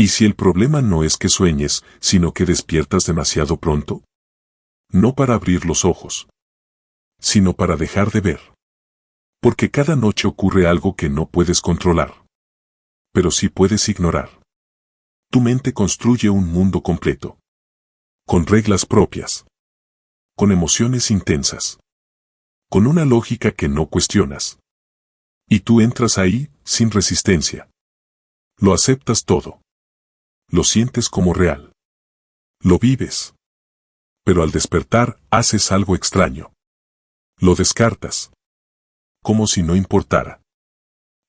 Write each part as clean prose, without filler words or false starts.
¿Y si el problema no es que sueñes, sino que despiertas demasiado pronto? No para abrir los ojos, sino para dejar de ver. Porque cada noche ocurre algo que no puedes controlar. Pero sí puedes ignorar. Tu mente construye un mundo completo. Con reglas propias. Con emociones intensas. Con una lógica que no cuestionas. Y tú entras ahí, sin resistencia. Lo aceptas todo. Lo sientes como real. Lo vives. Pero al despertar, haces algo extraño. Lo descartas. Como si no importara.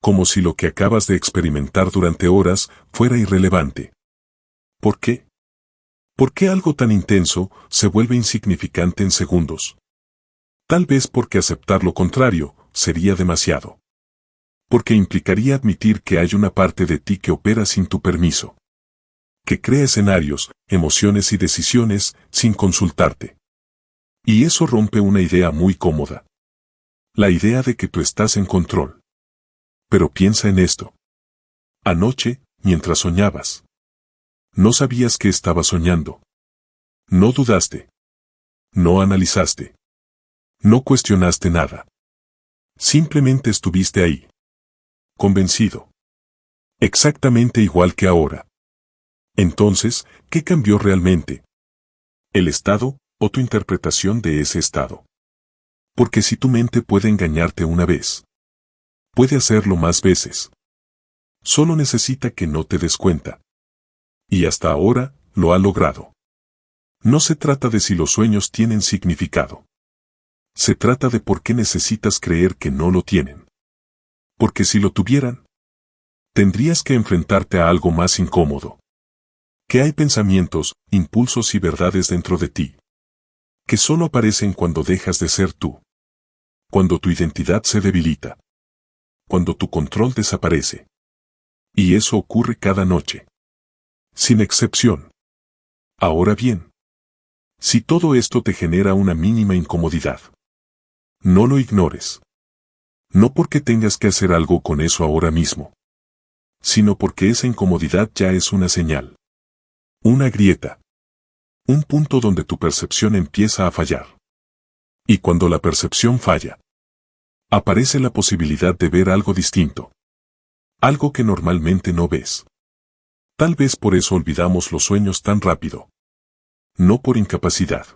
Como si lo que acabas de experimentar durante horas fuera irrelevante. ¿Por qué? ¿Por qué algo tan intenso se vuelve insignificante en segundos? Tal vez porque aceptar lo contrario sería demasiado. Porque implicaría admitir que hay una parte de ti que opera sin tu permiso. Que crea escenarios, emociones y decisiones sin consultarte. Y eso rompe una idea muy cómoda. La idea de que tú estás en control. Pero piensa en esto. Anoche, mientras soñabas. No sabías que estabas soñando. No dudaste. No analizaste. No cuestionaste nada. Simplemente estuviste ahí. Convencido. Exactamente igual que ahora. Entonces, ¿qué cambió realmente? ¿El estado o tu interpretación de ese estado? Porque si tu mente puede engañarte una vez, puede hacerlo más veces. Solo necesita que no te des cuenta. Y hasta ahora, lo ha logrado. No se trata de si los sueños tienen significado. Se trata de por qué necesitas creer que no lo tienen. Porque si lo tuvieran, tendrías que enfrentarte a algo más incómodo. Que hay pensamientos, impulsos y verdades dentro de ti. Que solo aparecen cuando dejas de ser tú. Cuando tu identidad se debilita. Cuando tu control desaparece. Y eso ocurre cada noche. Sin excepción. Ahora bien, si todo esto te genera una mínima incomodidad, no lo ignores. No porque tengas que hacer algo con eso ahora mismo, sino porque esa incomodidad ya es una señal. Una grieta. Un punto donde tu percepción empieza a fallar. Y cuando la percepción falla, aparece la posibilidad de ver algo distinto. Algo que normalmente no ves. Tal vez por eso olvidamos los sueños tan rápido. No por incapacidad,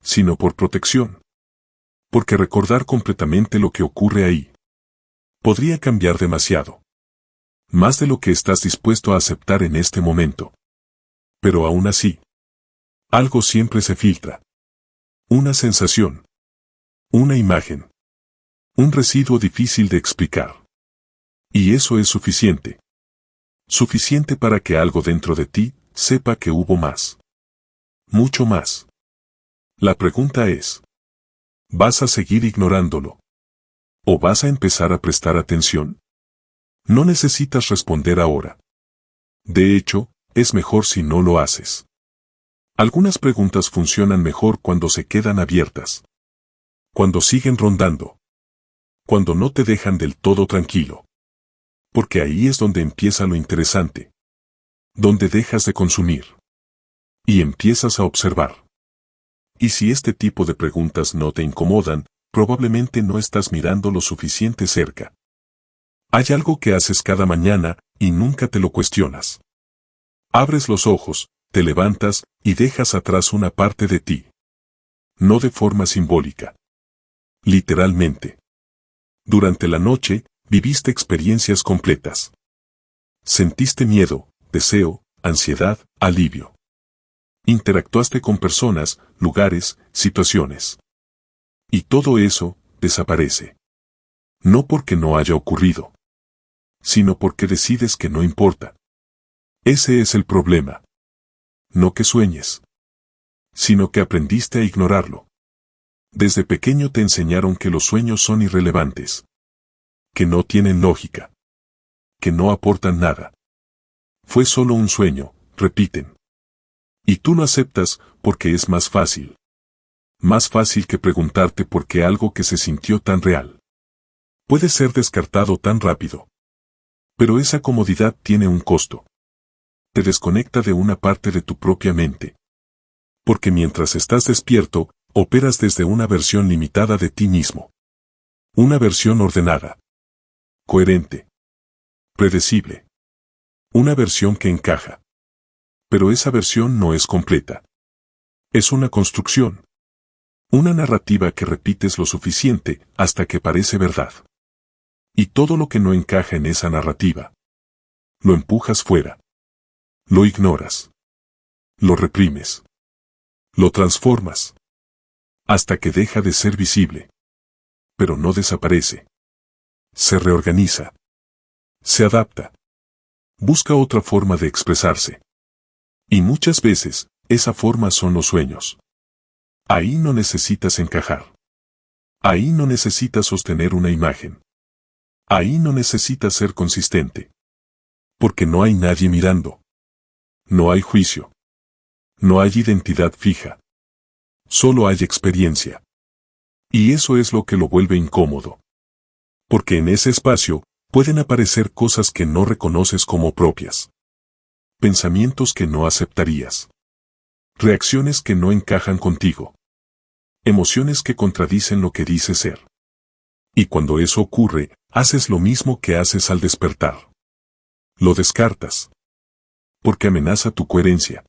sino por protección. Porque recordar completamente lo que ocurre ahí podría cambiar demasiado. Más de lo que estás dispuesto a aceptar en este momento. Pero aún así, algo siempre se filtra. Una sensación. Una imagen. Un residuo difícil de explicar. Y eso es suficiente. Suficiente para que algo dentro de ti sepa que hubo más. Mucho más. La pregunta es, ¿vas a seguir ignorándolo? ¿O vas a empezar a prestar atención? No necesitas responder ahora. De hecho, es mejor si no lo haces. Algunas preguntas funcionan mejor cuando se quedan abiertas. Cuando siguen rondando. Cuando no te dejan del todo tranquilo. Porque ahí es donde empieza lo interesante. Donde dejas de consumir. Y empiezas a observar. Y si este tipo de preguntas no te incomodan, probablemente no estás mirando lo suficiente cerca. Hay algo que haces cada mañana, y nunca te lo cuestionas. Abres los ojos, te levantas, y dejas atrás una parte de ti. No de forma simbólica. Literalmente. Durante la noche, viviste experiencias completas. Sentiste miedo, deseo, ansiedad, alivio. Interactuaste con personas, lugares, situaciones. Y todo eso desaparece. No porque no haya ocurrido, sino porque decides que no importa. Ese es el problema. No que sueñes, sino que aprendiste a ignorarlo. Desde pequeño te enseñaron que los sueños son irrelevantes. Que no tienen lógica. Que no aportan nada. Fue solo un sueño, repiten. Y tú lo aceptas porque es más fácil. Más fácil que preguntarte por qué algo que se sintió tan real puede ser descartado tan rápido. Pero esa comodidad tiene un costo. Te desconecta de una parte de tu propia mente. Porque mientras estás despierto, operas desde una versión limitada de ti mismo. Una versión ordenada, coherente, predecible. Una versión que encaja. Pero esa versión no es completa. Es una construcción. Una narrativa que repites lo suficiente hasta que parece verdad. Y todo lo que no encaja en esa narrativa, lo empujas fuera. Lo ignoras. Lo reprimes. Lo transformas. Hasta que deja de ser visible. Pero no desaparece. Se reorganiza. Se adapta. Busca otra forma de expresarse. Y muchas veces, esa forma son los sueños. Ahí no necesitas encajar. Ahí no necesitas sostener una imagen. Ahí no necesitas ser consistente. Porque no hay nadie mirando. No hay juicio. No hay identidad fija. Solo hay experiencia. Y eso es lo que lo vuelve incómodo. Porque en ese espacio, pueden aparecer cosas que no reconoces como propias. Pensamientos que no aceptarías. Reacciones que no encajan contigo. Emociones que contradicen lo que dices ser. Y cuando eso ocurre, haces lo mismo que haces al despertar. Lo descartas. Porque amenaza tu coherencia.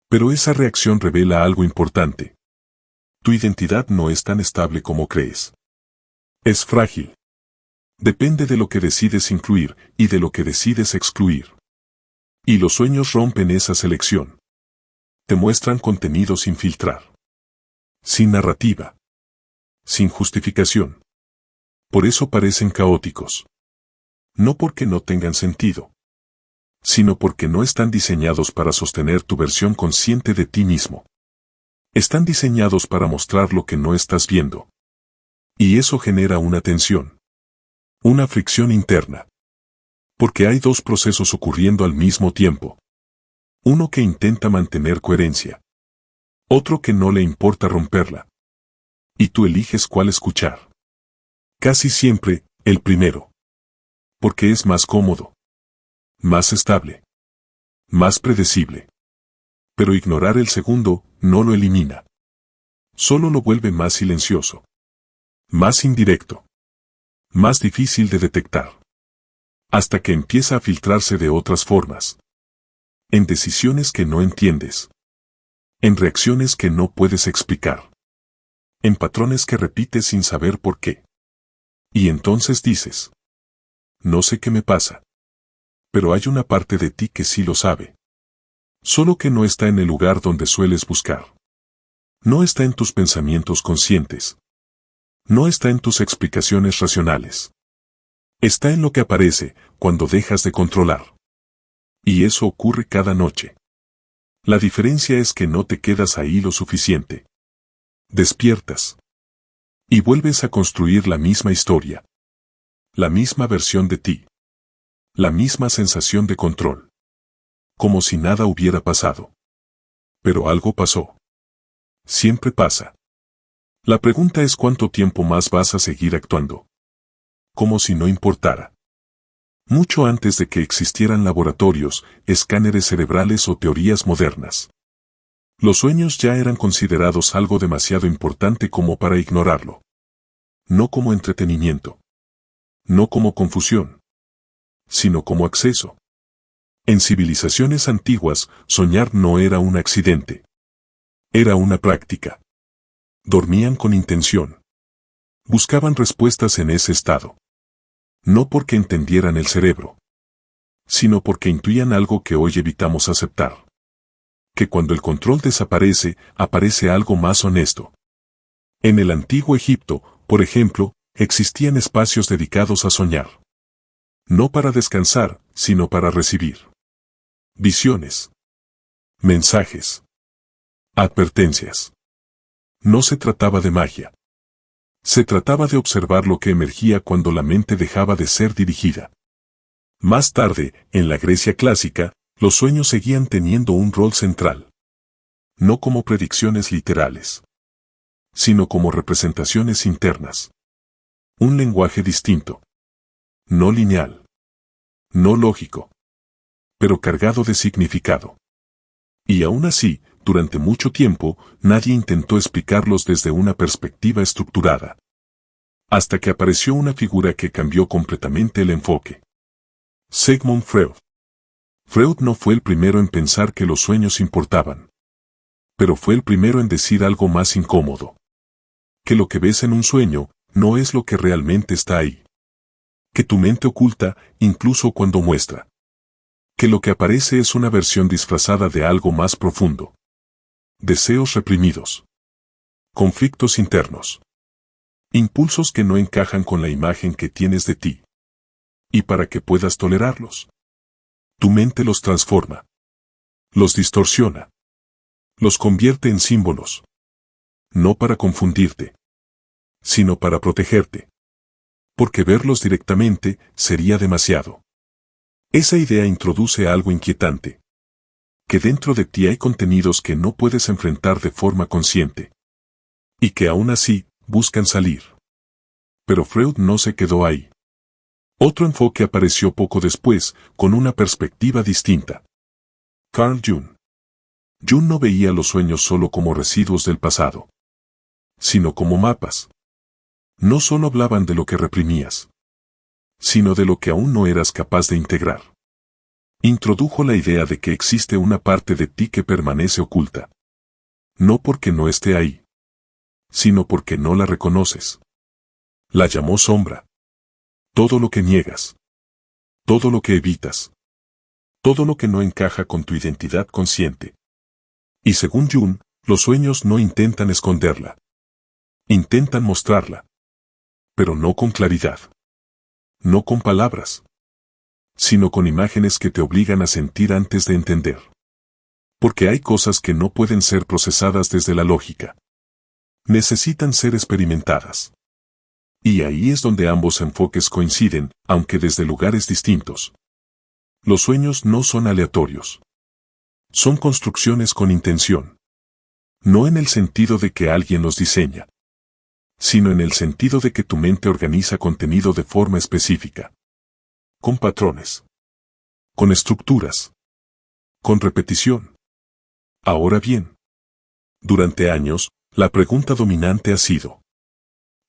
Pero esa reacción revela algo importante. Tu identidad no es tan estable como crees. Es frágil. Depende de lo que decides incluir y de lo que decides excluir. Y los sueños rompen esa selección. Te muestran contenido sin filtrar. Sin narrativa. Sin justificación. Por eso parecen caóticos. No porque no tengan sentido, sino porque no están diseñados para sostener tu versión consciente de ti mismo. Están diseñados para mostrar lo que no estás viendo. Y eso genera una tensión. Una fricción interna. Porque hay dos procesos ocurriendo al mismo tiempo. Uno que intenta mantener coherencia. Otro que no le importa romperla. Y tú eliges cuál escuchar. Casi siempre, el primero. Porque es más cómodo. Más estable. Más predecible. Pero ignorar el segundo, no lo elimina. Solo lo vuelve más silencioso. Más indirecto. Más difícil de detectar. Hasta que empieza a filtrarse de otras formas. En decisiones que no entiendes. En reacciones que no puedes explicar. En patrones que repites sin saber por qué. Y entonces dices: no sé qué me pasa. Pero hay una parte de ti que sí lo sabe. Solo que no está en el lugar donde sueles buscar. No está en tus pensamientos conscientes. No está en tus explicaciones racionales. Está en lo que aparece cuando dejas de controlar. Y eso ocurre cada noche. La diferencia es que no te quedas ahí lo suficiente. Despiertas. Y vuelves a construir la misma historia. La misma versión de ti. La misma sensación de control. Como si nada hubiera pasado. Pero algo pasó. Siempre pasa. La pregunta es cuánto tiempo más vas a seguir actuando. Como si no importara. Mucho antes de que existieran laboratorios, escáneres cerebrales o teorías modernas. Los sueños ya eran considerados algo demasiado importante como para ignorarlo. No como entretenimiento. No como confusión. Sino como acceso. En civilizaciones antiguas, soñar no era un accidente. Era una práctica. Dormían con intención. Buscaban respuestas en ese estado. No porque entendieran el cerebro, sino porque intuían algo que hoy evitamos aceptar. Que cuando el control desaparece, aparece algo más honesto. En el antiguo Egipto, por ejemplo, existían espacios dedicados a soñar. No para descansar, sino para recibir. Visiones. Mensajes. Advertencias. No se trataba de magia. Se trataba de observar lo que emergía cuando la mente dejaba de ser dirigida. Más tarde, en la Grecia clásica, los sueños seguían teniendo un rol central. No como predicciones literales, sino como representaciones internas. Un lenguaje distinto. No lineal. No lógico. pero cargado de significado. Y aún así, durante mucho tiempo, nadie intentó explicarlos desde una perspectiva estructurada. Hasta que apareció una figura que cambió completamente el enfoque. Sigmund Freud. Freud no fue el primero en pensar que los sueños importaban. Pero fue el primero en decir algo más incómodo. Que lo que ves en un sueño, no es lo que realmente está ahí. Que tu mente oculta, incluso cuando muestra. Que lo que aparece es una versión disfrazada de algo más profundo. Deseos reprimidos. Conflictos internos. Impulsos que no encajan con la imagen que tienes de ti. Y para que puedas tolerarlos, tu mente los transforma. Los distorsiona. Los convierte en símbolos. No para confundirte, sino para protegerte. Porque verlos directamente sería demasiado. Esa idea introduce algo inquietante. Que dentro de ti hay contenidos que no puedes enfrentar de forma consciente. Y que aún así, buscan salir. Pero Freud no se quedó ahí. Otro enfoque apareció poco después, con una perspectiva distinta. Carl Jung. Jung no veía los sueños solo como residuos del pasado, sino como mapas. No solo hablaban de lo que reprimías, sino de lo que aún no eras capaz de integrar. Introdujo la idea de que existe una parte de ti que permanece oculta. No porque no esté ahí, sino porque no la reconoces. La llamó sombra. Todo lo que niegas. Todo lo que evitas. Todo lo que no encaja con tu identidad consciente. Y según Jung, los sueños no intentan esconderla. Intentan mostrarla. Pero no con claridad. No con palabras. Sino con imágenes que te obligan a sentir antes de entender. Porque hay cosas que no pueden ser procesadas desde la lógica. Necesitan ser experimentadas. Y ahí es donde ambos enfoques coinciden, aunque desde lugares distintos. Los sueños no son aleatorios. Son construcciones con intención. No en el sentido de que alguien los diseña, sino en el sentido de que tu mente organiza contenido de forma específica. Con patrones. Con estructuras. Con repetición. Ahora bien, durante años, la pregunta dominante ha sido: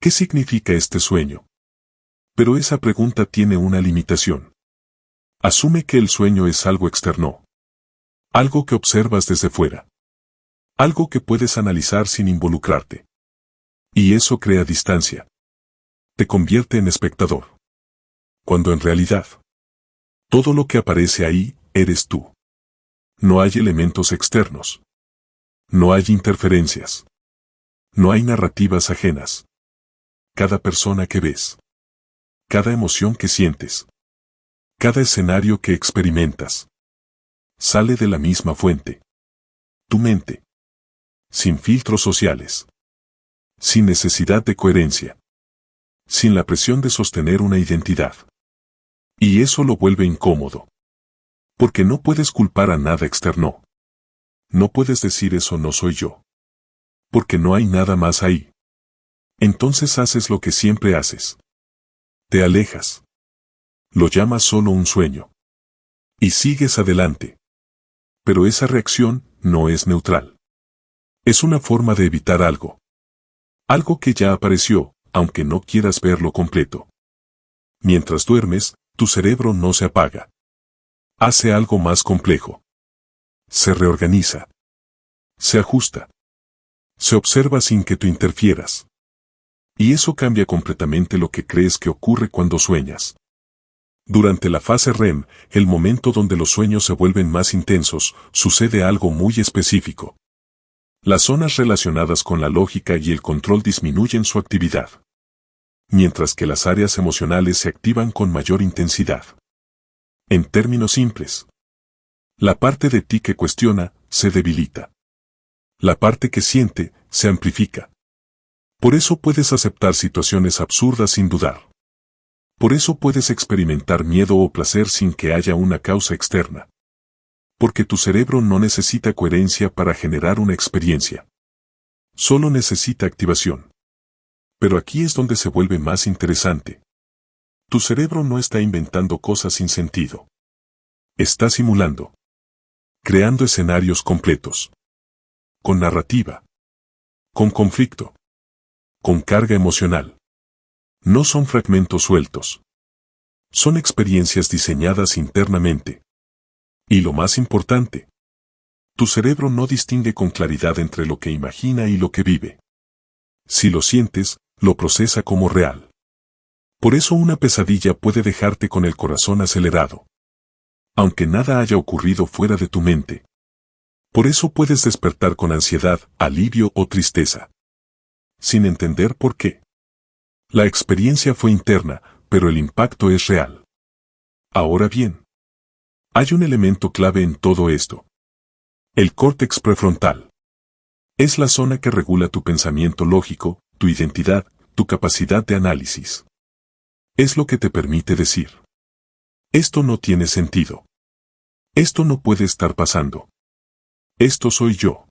¿qué significa este sueño? Pero esa pregunta tiene una limitación. Asume que el sueño es algo externo. Algo que observas desde fuera. Algo que puedes analizar sin involucrarte. Y eso crea distancia. Te convierte en espectador. Cuando en realidad, todo lo que aparece ahí, eres tú. No hay elementos externos. No hay interferencias. No hay narrativas ajenas. Cada persona que ves. Cada emoción que sientes. Cada escenario que experimentas. Sale de la misma fuente. Tu mente. Sin filtros sociales. Sin necesidad de coherencia. Sin la presión de sostener una identidad. Y eso lo vuelve incómodo. Porque no puedes culpar a nada externo. No puedes decir eso no soy yo. Porque no hay nada más ahí. Entonces haces lo que siempre haces. Te alejas. Lo llamas solo un sueño. Y sigues adelante. Pero esa reacción no es neutral. Es una forma de evitar algo. Algo que ya apareció, aunque no quieras verlo completo. Mientras duermes, tu cerebro no se apaga. Hace algo más complejo. Se reorganiza. Se ajusta. Se observa sin que tú interfieras. Y eso cambia completamente lo que crees que ocurre cuando sueñas. Durante la fase REM, el momento donde los sueños se vuelven más intensos, sucede algo muy específico. Las zonas relacionadas con la lógica y el control disminuyen su actividad. Mientras que las áreas emocionales se activan con mayor intensidad. En términos simples, la parte de ti que cuestiona, se debilita. La parte que siente, se amplifica. Por eso puedes aceptar situaciones absurdas sin dudar. Por eso puedes experimentar miedo o placer sin que haya una causa externa. Porque tu cerebro no necesita coherencia para generar una experiencia. Solo necesita activación. Pero aquí es donde se vuelve más interesante. Tu cerebro no está inventando cosas sin sentido. Está simulando. Creando escenarios completos. Con narrativa. Con conflicto. Con carga emocional. No son fragmentos sueltos. Son experiencias diseñadas internamente. Y lo más importante, tu cerebro no distingue con claridad entre lo que imagina y lo que vive. Si lo sientes, lo procesa como real. Por eso una pesadilla puede dejarte con el corazón acelerado. Aunque nada haya ocurrido fuera de tu mente. Por eso puedes despertar con ansiedad, alivio o tristeza. Sin entender por qué. La experiencia fue interna, pero el impacto es real. Ahora bien, hay un elemento clave en todo esto. El córtex prefrontal. Es la zona que regula tu pensamiento lógico, tu identidad, tu capacidad de análisis. Es lo que te permite decir: esto no tiene sentido. Esto no puede estar pasando. Esto soy yo.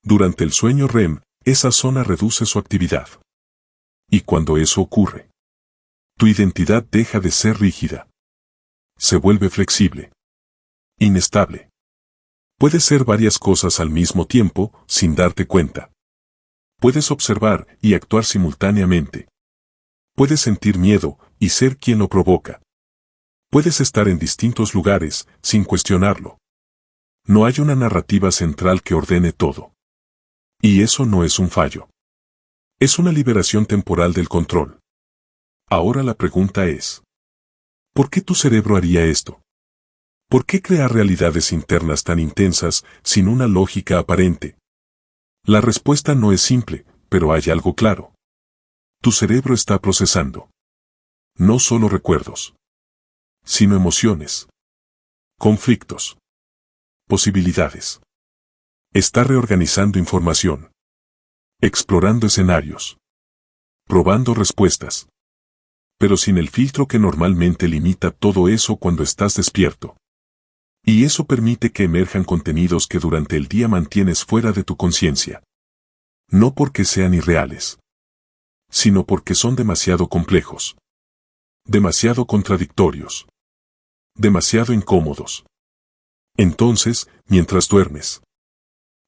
Durante el sueño REM, esa zona reduce su actividad. Y cuando eso ocurre, tu identidad deja de ser rígida. Se vuelve flexible. Inestable. Puedes ser varias cosas al mismo tiempo, sin darte cuenta. Puedes observar y actuar simultáneamente. Puedes sentir miedo y ser quien lo provoca. Puedes estar en distintos lugares, sin cuestionarlo. No hay una narrativa central que ordene todo. Y eso no es un fallo. Es una liberación temporal del control. Ahora la pregunta es: ¿por qué tu cerebro haría esto? ¿Por qué crear realidades internas tan intensas, sin una lógica aparente? La respuesta no es simple, pero hay algo claro. Tu cerebro está procesando. No solo recuerdos, sino emociones, conflictos, posibilidades. Está reorganizando información, explorando escenarios, probando respuestas. Pero sin el filtro que normalmente limita todo eso cuando estás despierto. Y eso permite que emerjan contenidos que durante el día mantienes fuera de tu conciencia. No porque sean irreales, sino porque son demasiado complejos, demasiado contradictorios, demasiado incómodos. Entonces, mientras duermes,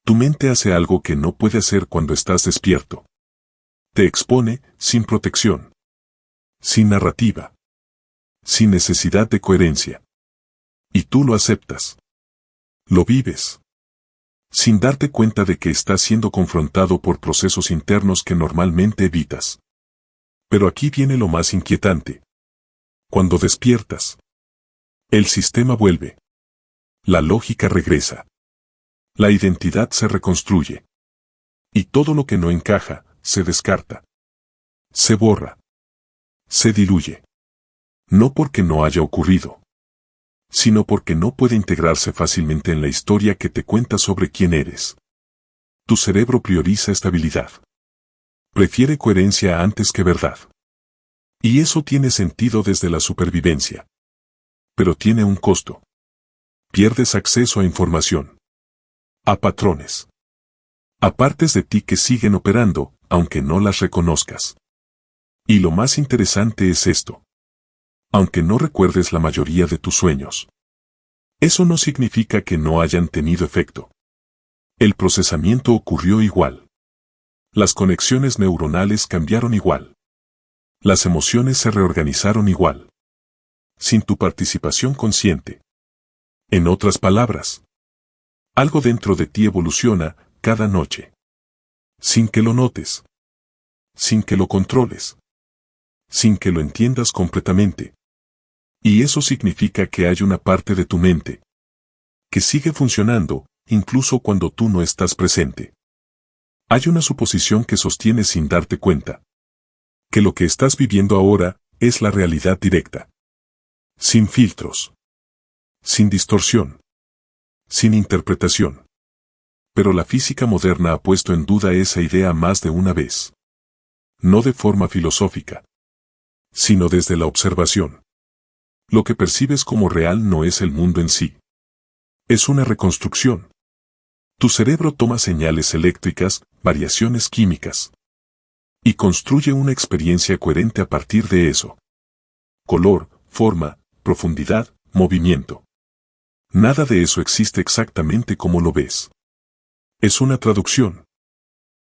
tu mente hace algo que no puede hacer cuando estás despierto. Te expone, sin protección, sin narrativa, sin necesidad de coherencia. Y tú lo aceptas. Lo vives. Sin darte cuenta de que estás siendo confrontado por procesos internos que normalmente evitas. Pero aquí viene lo más inquietante. Cuando despiertas, el sistema vuelve. La lógica regresa. La identidad se reconstruye. Y todo lo que no encaja, se descarta. Se borra. Se diluye. No porque no haya ocurrido, sino porque no puede integrarse fácilmente en la historia que te cuenta sobre quién eres. Tu cerebro prioriza estabilidad. Prefiere coherencia antes que verdad. Y eso tiene sentido desde la supervivencia. Pero tiene un costo. Pierdes acceso a información. A patrones. A partes de ti que siguen operando, aunque no las reconozcas. Y lo más interesante es esto. Aunque no recuerdes la mayoría de tus sueños, eso no significa que no hayan tenido efecto. El procesamiento ocurrió igual. Las conexiones neuronales cambiaron igual. Las emociones se reorganizaron igual. Sin tu participación consciente. En otras palabras, algo dentro de ti evoluciona cada noche. Sin que lo notes. Sin que lo controles. Sin que lo entiendas completamente. Y eso significa que hay una parte de tu mente que sigue funcionando, incluso cuando tú no estás presente. Hay una suposición que sostienes sin darte cuenta. Que lo que estás viviendo ahora es la realidad directa. Sin filtros. Sin distorsión. Sin interpretación. Pero la física moderna ha puesto en duda esa idea más de una vez. No de forma filosófica, sino desde la observación. Lo que percibes como real no es el mundo en sí. Es una reconstrucción. Tu cerebro toma señales eléctricas, variaciones químicas, y construye una experiencia coherente a partir de eso. Color, forma, profundidad, movimiento. Nada de eso existe exactamente como lo ves. Es una traducción.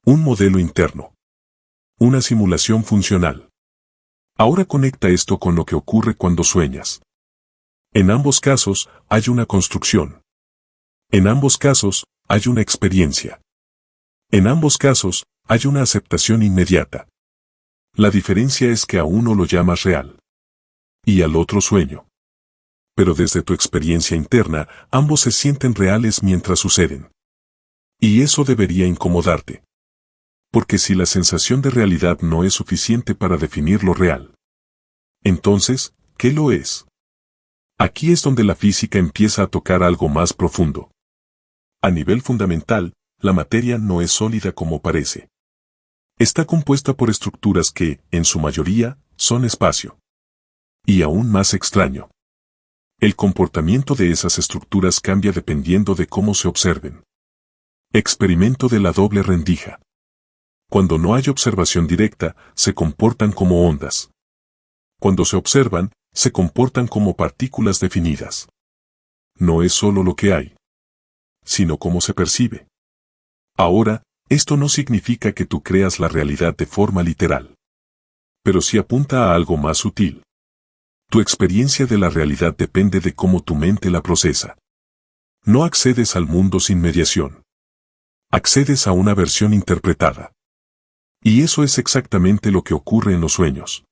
Un modelo interno. Una simulación funcional. Ahora conecta esto con lo que ocurre cuando sueñas. En ambos casos, hay una construcción. En ambos casos, hay una experiencia. En ambos casos, hay una aceptación inmediata. La diferencia es que a uno lo llamas real. Y al otro sueño. Pero desde tu experiencia interna, ambos se sienten reales mientras suceden. Y eso debería incomodarte. Porque si la sensación de realidad no es suficiente para definir lo real, entonces, ¿qué lo es? Aquí es donde la física empieza a tocar algo más profundo. A nivel fundamental, la materia no es sólida como parece. Está compuesta por estructuras que, en su mayoría, son espacio. Y aún más extraño. El comportamiento de esas estructuras cambia dependiendo de cómo se observen. Experimento de la doble rendija. Cuando no hay observación directa, se comportan como ondas. Cuando se observan, se comportan como partículas definidas. No es solo lo que hay, sino cómo se percibe. Ahora, esto no significa que tú creas la realidad de forma literal. Pero sí apunta a algo más sutil. Tu experiencia de la realidad depende de cómo tu mente la procesa. No accedes al mundo sin mediación. Accedes a una versión interpretada. Y eso es exactamente lo que ocurre en los sueños.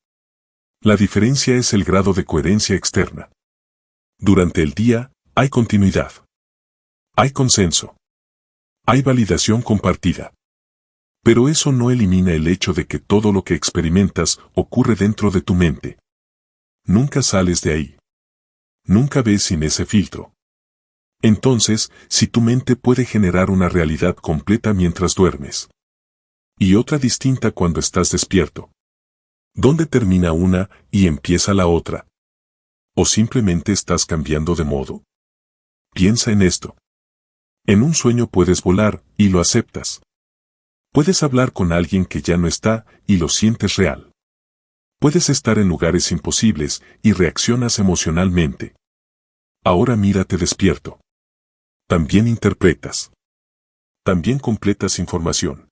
La diferencia es el grado de coherencia externa. Durante el día, hay continuidad. Hay consenso. Hay validación compartida. Pero eso no elimina el hecho de que todo lo que experimentas ocurre dentro de tu mente. Nunca sales de ahí. Nunca ves sin ese filtro. Entonces, si tu mente puede generar una realidad completa mientras duermes, y otra distinta cuando estás despierto, ¿dónde termina una y empieza la otra? ¿O simplemente estás cambiando de modo? Piensa en esto. En un sueño puedes volar, y lo aceptas. Puedes hablar con alguien que ya no está, y lo sientes real. Puedes estar en lugares imposibles, y reaccionas emocionalmente. Ahora mírate despierto. También interpretas. También completas información.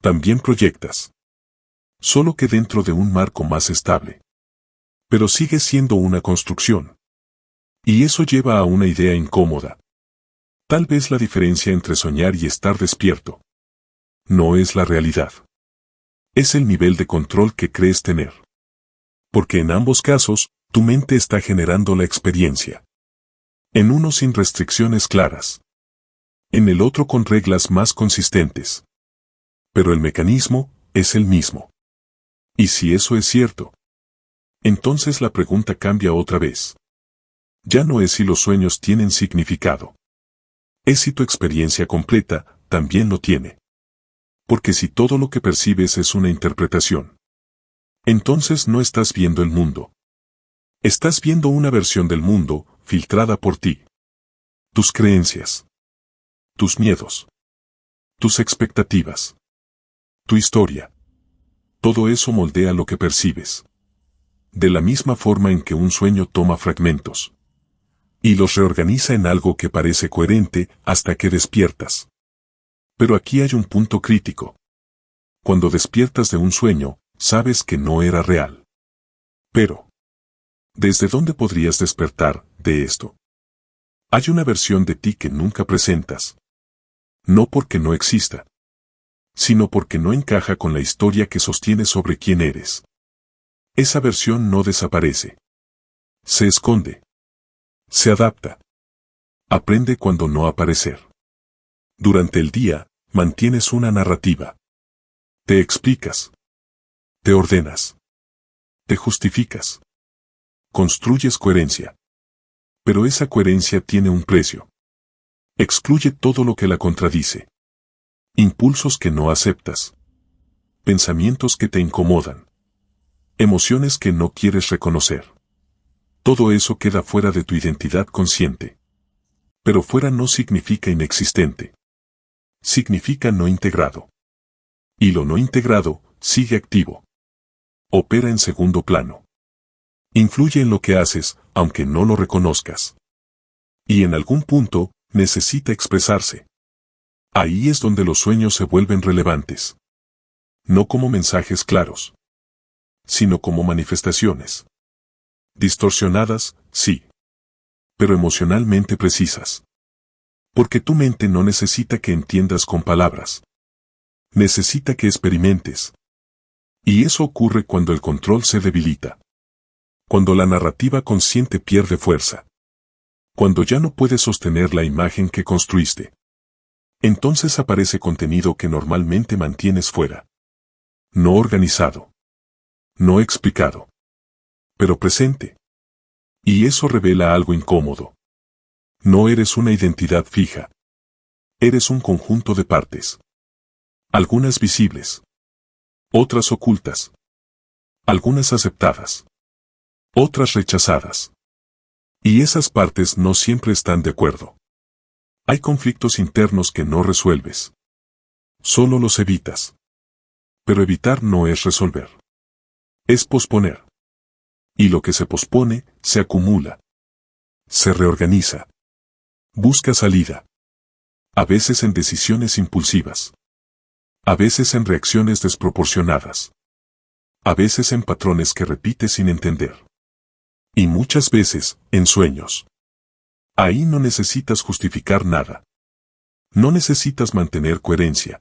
También proyectas. Solo que dentro de un marco más estable. Pero sigue siendo una construcción. Y eso lleva a una idea incómoda. Tal vez la diferencia entre soñar y estar despierto no es la realidad. Es el nivel de control que crees tener. Porque en ambos casos, tu mente está generando la experiencia. En uno sin restricciones claras. En el otro con reglas más consistentes. Pero el mecanismo es el mismo. Y si eso es cierto, entonces la pregunta cambia otra vez. Ya no es si los sueños tienen significado. Es si tu experiencia completa también lo tiene. Porque si todo lo que percibes es una interpretación, entonces no estás viendo el mundo. Estás viendo una versión del mundo, filtrada por ti. Tus creencias. Tus miedos. Tus expectativas. Tu historia. Todo eso moldea lo que percibes. De la misma forma en que un sueño toma fragmentos. Y los reorganiza en algo que parece coherente hasta que despiertas. Pero aquí hay un punto crítico. Cuando despiertas de un sueño, sabes que no era real. Pero, ¿desde dónde podrías despertar de esto? Hay una versión de ti que nunca presentas. No porque no exista, sino porque no encaja con la historia que sostienes sobre quién eres. Esa versión no desaparece. Se esconde. Se adapta. Aprende cuando no aparecer. Durante el día, mantienes una narrativa. Te explicas. Te ordenas. Te justificas. Construyes coherencia. Pero esa coherencia tiene un precio. Excluye todo lo que la contradice. Impulsos que no aceptas. Pensamientos que te incomodan. Emociones que no quieres reconocer. Todo eso queda fuera de tu identidad consciente. Pero fuera no significa inexistente. Significa no integrado. Y lo no integrado sigue activo. Opera en segundo plano. Influye en lo que haces, aunque no lo reconozcas. Y en algún punto, necesita expresarse. Ahí es donde los sueños se vuelven relevantes. No como mensajes claros, sino como manifestaciones. Distorsionadas, sí, pero emocionalmente precisas. Porque tu mente no necesita que entiendas con palabras. Necesita que experimentes. Y eso ocurre cuando el control se debilita. Cuando la narrativa consciente pierde fuerza. Cuando ya no puedes sostener la imagen que construiste. Entonces aparece contenido que normalmente mantienes fuera. No organizado. No explicado. Pero presente. Y eso revela algo incómodo. No eres una identidad fija. Eres un conjunto de partes. Algunas visibles. Otras ocultas. Algunas aceptadas. Otras rechazadas. Y esas partes no siempre están de acuerdo. Hay conflictos internos que no resuelves. Solo los evitas. Pero evitar no es resolver. Es posponer. Y lo que se pospone, se acumula. Se reorganiza. Busca salida. A veces en decisiones impulsivas. A veces en reacciones desproporcionadas. A veces en patrones que repites sin entender. Y muchas veces, en sueños. Ahí no necesitas justificar nada. No necesitas mantener coherencia.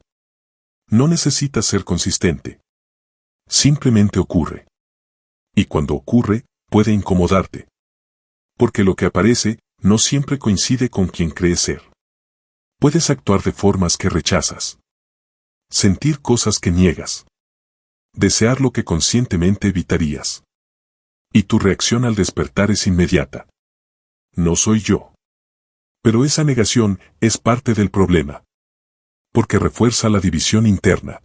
No necesitas ser consistente. Simplemente ocurre. Y cuando ocurre, puede incomodarte. Porque lo que aparece, no siempre coincide con quien crees ser. Puedes actuar de formas que rechazas. Sentir cosas que niegas. Desear lo que conscientemente evitarías. Y tu reacción al despertar es inmediata. No soy yo. Pero esa negación es parte del problema. Porque refuerza la división interna.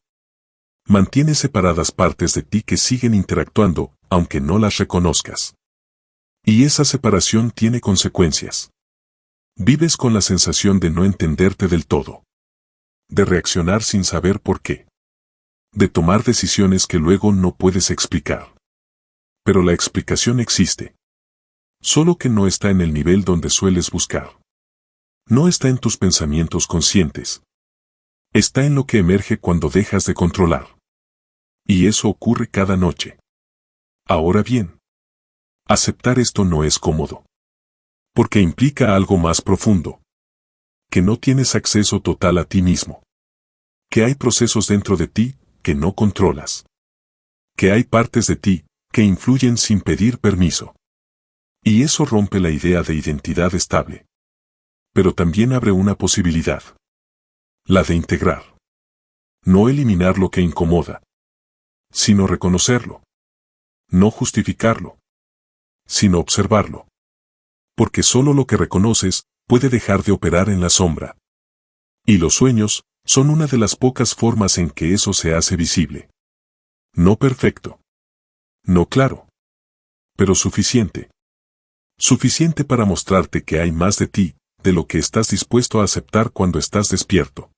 Mantiene separadas partes de ti que siguen interactuando, aunque no las reconozcas. Y esa separación tiene consecuencias. Vives con la sensación de no entenderte del todo. De reaccionar sin saber por qué. De tomar decisiones que luego no puedes explicar. Pero la explicación existe. Solo que no está en el nivel donde sueles buscar. No está en tus pensamientos conscientes. Está en lo que emerge cuando dejas de controlar. Y eso ocurre cada noche. Ahora bien, aceptar esto no es cómodo. Porque implica algo más profundo. Que no tienes acceso total a ti mismo. Que hay procesos dentro de ti que no controlas. Que hay partes de ti que influyen sin pedir permiso. Y eso rompe la idea de identidad estable. Pero también abre una posibilidad. La de integrar. No eliminar lo que incomoda. Sino reconocerlo. No justificarlo. Sino observarlo. Porque solo lo que reconoces puede dejar de operar en la sombra. Y los sueños son una de las pocas formas en que eso se hace visible. No perfecto. No claro. Pero suficiente. Suficiente para mostrarte que hay más de ti, de lo que estás dispuesto a aceptar cuando estás despierto.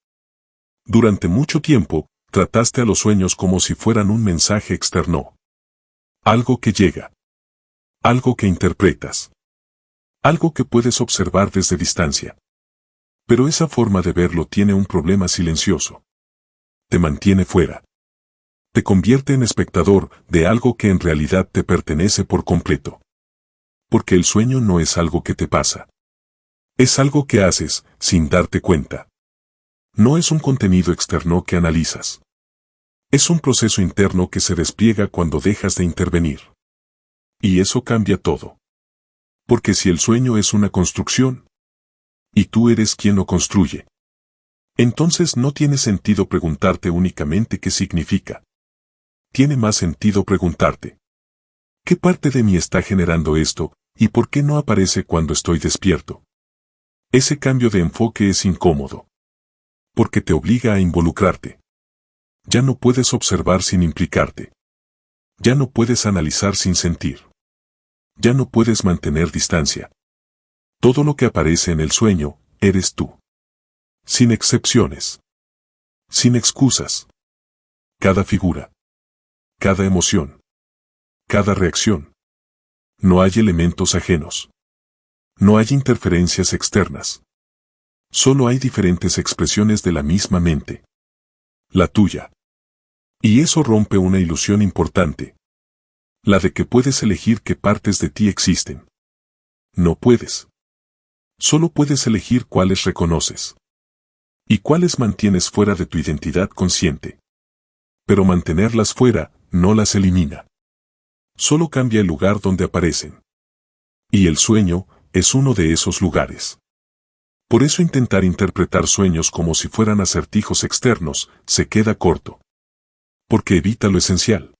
Durante mucho tiempo, trataste a los sueños como si fueran un mensaje externo. Algo que llega. Algo que interpretas. Algo que puedes observar desde distancia. Pero esa forma de verlo tiene un problema silencioso. Te mantiene fuera. Te convierte en espectador de algo que en realidad te pertenece por completo. Porque el sueño no es algo que te pasa. Es algo que haces sin darte cuenta. No es un contenido externo que analizas. Es un proceso interno que se despliega cuando dejas de intervenir. Y eso cambia todo. Porque si el sueño es una construcción, y tú eres quien lo construye, entonces no tiene sentido preguntarte únicamente qué significa. Tiene más sentido preguntarte: ¿qué parte de mí está generando esto, y por qué no aparece cuando estoy despierto? Ese cambio de enfoque es incómodo. Porque te obliga a involucrarte. Ya no puedes observar sin implicarte. Ya no puedes analizar sin sentir. Ya no puedes mantener distancia. Todo lo que aparece en el sueño, eres tú. Sin excepciones. Sin excusas. Cada figura. Cada emoción. Cada reacción. No hay elementos ajenos. No hay interferencias externas. Solo hay diferentes expresiones de la misma mente. La tuya. Y eso rompe una ilusión importante. La de que puedes elegir qué partes de ti existen. No puedes. Solo puedes elegir cuáles reconoces. Y cuáles mantienes fuera de tu identidad consciente. Pero mantenerlas fuera no las elimina. Solo cambia el lugar donde aparecen. Y el sueño es uno de esos lugares. Por eso intentar interpretar sueños como si fueran acertijos externos se queda corto. Porque evita lo esencial.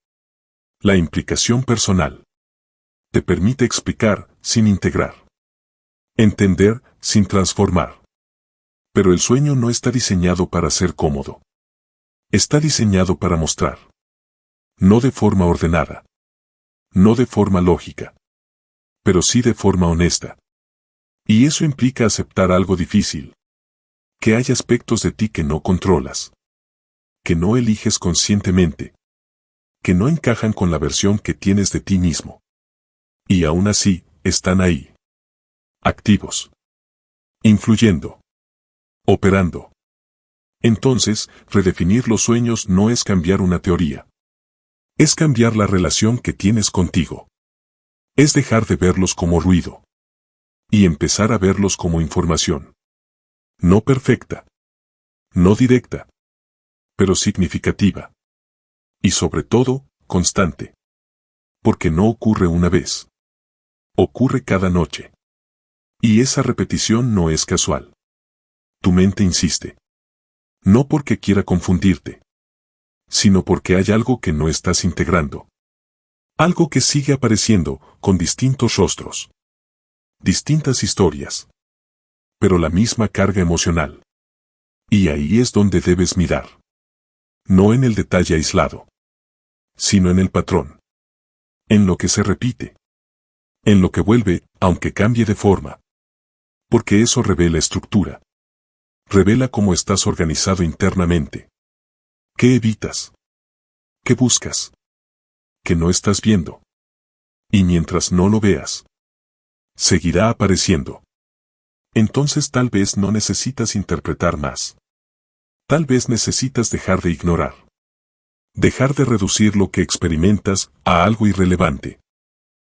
La implicación personal. Te permite explicar sin integrar. Entender sin transformar. Pero el sueño no está diseñado para ser cómodo. Está diseñado para mostrar. No de forma ordenada. No de forma lógica. Pero sí de forma honesta. Y eso implica aceptar algo difícil. Que hay aspectos de ti que no controlas. Que no eliges conscientemente. Que no encajan con la versión que tienes de ti mismo. Y aún así, están ahí. Activos. Influyendo. Operando. Entonces, redefinir los sueños no es cambiar una teoría. Es cambiar la relación que tienes contigo. Es dejar de verlos como ruido. Y empezar a verlos como información. No perfecta. No directa. Pero significativa. Y sobre todo, constante. Porque no ocurre una vez. Ocurre cada noche. Y esa repetición no es casual. Tu mente insiste. No porque quiera confundirte. Sino porque hay algo que no estás integrando. Algo que sigue apareciendo, con distintos rostros. Distintas historias. Pero la misma carga emocional. Y ahí es donde debes mirar. No en el detalle aislado. Sino en el patrón. En lo que se repite. En lo que vuelve, aunque cambie de forma. Porque eso revela estructura. Revela cómo estás organizado internamente. ¿Qué evitas? ¿Qué buscas? ¿Qué no estás viendo? Y mientras no lo veas, seguirá apareciendo. Entonces tal vez no necesitas interpretar más. Tal vez necesitas dejar de ignorar. Dejar de reducir lo que experimentas a algo irrelevante.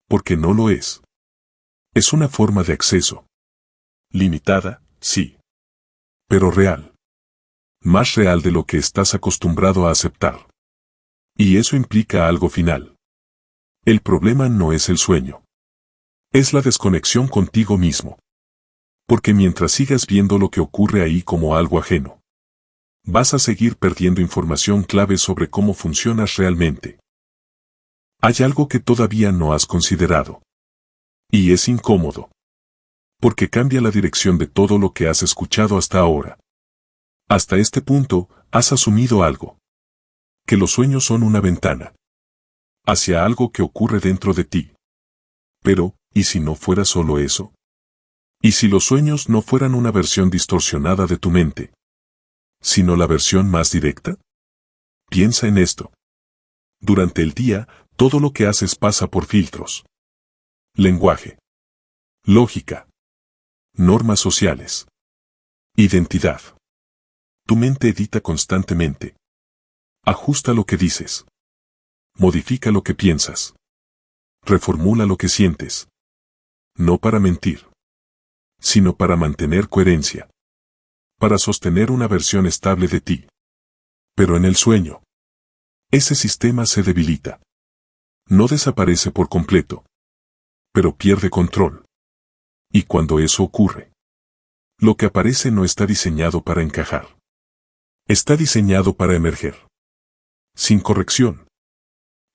Porque no lo es. Es una forma de acceso. Limitada, sí. Pero real. Más real de lo que estás acostumbrado a aceptar. Y eso implica algo final. El problema no es el sueño. Es la desconexión contigo mismo. Porque mientras sigas viendo lo que ocurre ahí como algo ajeno, vas a seguir perdiendo información clave sobre cómo funcionas realmente. Hay algo que todavía no has considerado. Y es incómodo. Porque cambia la dirección de todo lo que has escuchado hasta ahora. Hasta este punto, has asumido algo. Que los sueños son una ventana. Hacia algo que ocurre dentro de ti. Pero, ¿y si no fuera solo eso? ¿Y si los sueños no fueran una versión distorsionada de tu mente? ¿Sino la versión más directa? Piensa en esto. Durante el día, todo lo que haces pasa por filtros. Lenguaje. Lógica. Normas sociales. Identidad. Tu mente edita constantemente. Ajusta lo que dices. Modifica lo que piensas. Reformula lo que sientes. No para mentir. Sino para mantener coherencia. Para sostener una versión estable de ti. Pero en el sueño, ese sistema se debilita. No desaparece por completo. Pero pierde control. Y cuando eso ocurre, lo que aparece no está diseñado para encajar. Está diseñado para emerger. Sin corrección.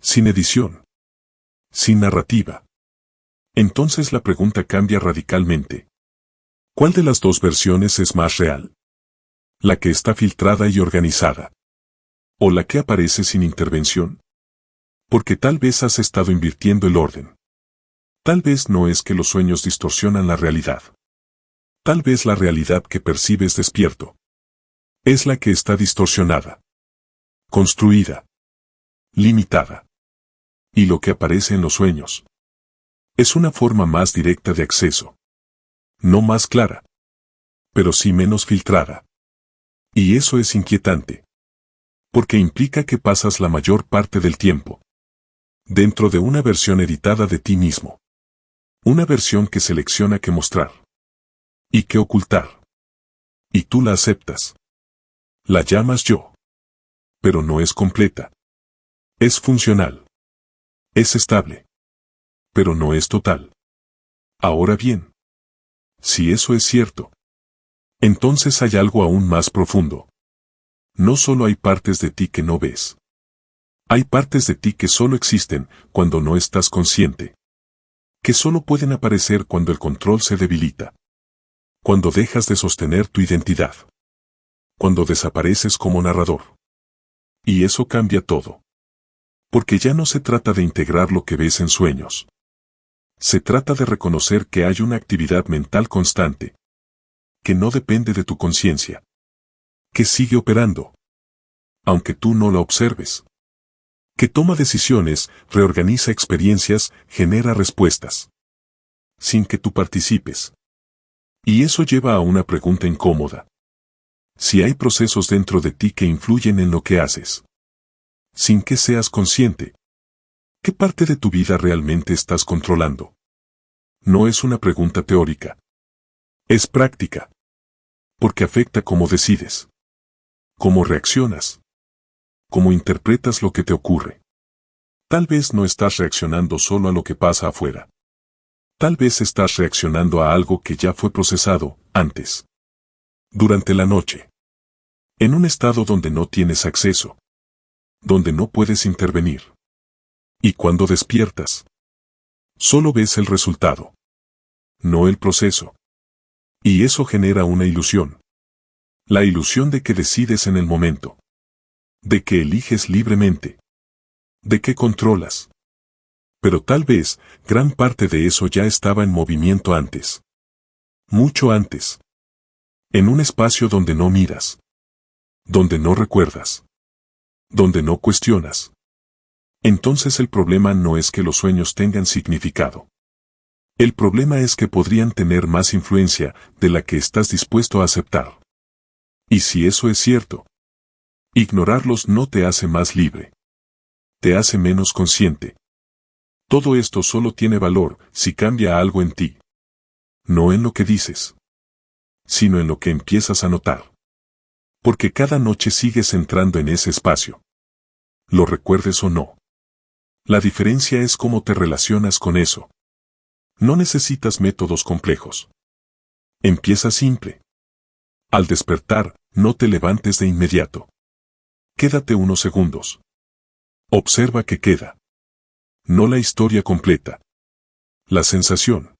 Sin edición. Sin narrativa. Entonces la pregunta cambia radicalmente. ¿Cuál de las dos versiones es más real? ¿La que está filtrada y organizada? ¿O la que aparece sin intervención? Porque tal vez has estado invirtiendo el orden. Tal vez no es que los sueños distorsionan la realidad. Tal vez la realidad que percibes despierto es la que está distorsionada, construida, limitada. Y lo que aparece en los sueños es una forma más directa de acceso. No más clara, pero sí menos filtrada. Y eso es inquietante, porque implica que pasas la mayor parte del tiempo dentro de una versión editada de ti mismo. Una versión que selecciona qué mostrar y qué ocultar. Y tú la aceptas. La llamas yo. Pero no es completa. Es funcional. Es estable. Pero no es total. Ahora bien, si eso es cierto, entonces hay algo aún más profundo. No solo hay partes de ti que no ves. Hay partes de ti que solo existen cuando no estás consciente. Que solo pueden aparecer cuando el control se debilita. Cuando dejas de sostener tu identidad. Cuando desapareces como narrador. Y eso cambia todo. Porque ya no se trata de integrar lo que ves en sueños. Se trata de reconocer que hay una actividad mental constante. Que no depende de tu conciencia. Que sigue operando. Aunque tú no la observes. Que toma decisiones, reorganiza experiencias, genera respuestas. Sin que tú participes. Y eso lleva a una pregunta incómoda. Si hay procesos dentro de ti que influyen en lo que haces, sin que seas consciente, ¿qué parte de tu vida realmente estás controlando? No es una pregunta teórica. Es práctica. Porque afecta cómo decides. Cómo reaccionas. Cómo interpretas lo que te ocurre. Tal vez no estás reaccionando solo a lo que pasa afuera. Tal vez estás reaccionando a algo que ya fue procesado, antes. Durante la noche. En un estado donde no tienes acceso. Donde no puedes intervenir. Y cuando despiertas, solo ves el resultado. No el proceso. Y eso genera una ilusión. La ilusión de que decides en el momento. De que eliges libremente. De que controlas. Pero tal vez, gran parte de eso ya estaba en movimiento antes. Mucho antes. En un espacio donde no miras. Donde no recuerdas. Donde no cuestionas. Entonces el problema no es que los sueños tengan significado. El problema es que podrían tener más influencia de la que estás dispuesto a aceptar. Y si eso es cierto, ignorarlos no te hace más libre. Te hace menos consciente. Todo esto solo tiene valor si cambia algo en ti. No en lo que dices, sino en lo que empiezas a notar. Porque cada noche sigues entrando en ese espacio. Lo recuerdes o no. La diferencia es cómo te relacionas con eso. No necesitas métodos complejos. Empieza simple. Al despertar, no te levantes de inmediato. Quédate unos segundos. Observa qué queda. No la historia completa. La sensación.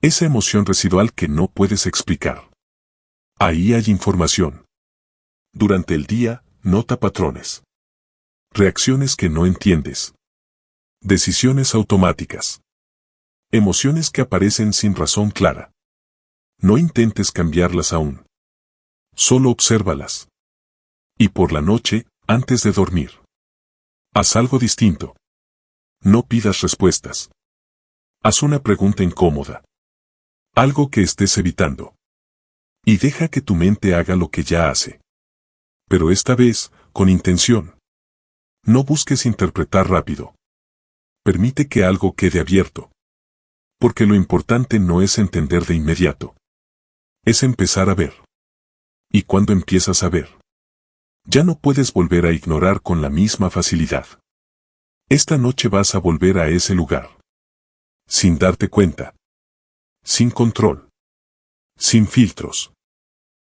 Esa emoción residual que no puedes explicar. Ahí hay información. Durante el día, nota patrones. Reacciones que no entiendes. Decisiones automáticas. Emociones que aparecen sin razón clara. No intentes cambiarlas aún. Solo obsérvalas. Y por la noche, antes de dormir, haz algo distinto. No pidas respuestas. Haz una pregunta incómoda. Algo que estés evitando. Y deja que tu mente haga lo que ya hace. Pero esta vez, con intención. No busques interpretar rápido. Permite que algo quede abierto. Porque lo importante no es entender de inmediato. Es empezar a ver. Y cuando empiezas a ver, ya no puedes volver a ignorar con la misma facilidad. Esta noche vas a volver a ese lugar. Sin darte cuenta. Sin control. Sin filtros.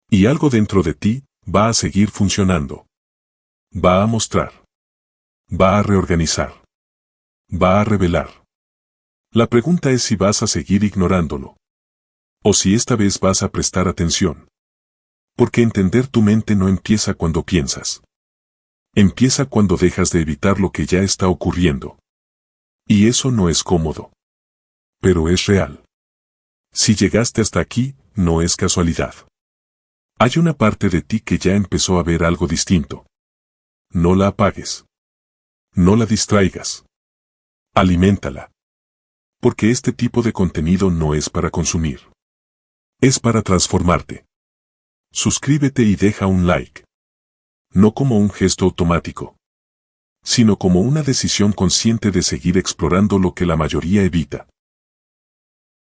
Y algo dentro de ti va a seguir funcionando. Va a mostrar. Va a reorganizar. Va a revelar. La pregunta es si vas a seguir ignorándolo. O si esta vez vas a prestar atención. Porque entender tu mente no empieza cuando piensas. Empieza cuando dejas de evitar lo que ya está ocurriendo. Y eso no es cómodo. Pero es real. Si llegaste hasta aquí, no es casualidad. Hay una parte de ti que ya empezó a ver algo distinto. No la apagues. No la distraigas. Aliméntala. Porque este tipo de contenido no es para consumir. Es para transformarte. Suscríbete y deja un like. No como un gesto automático, sino como una decisión consciente de seguir explorando lo que la mayoría evita.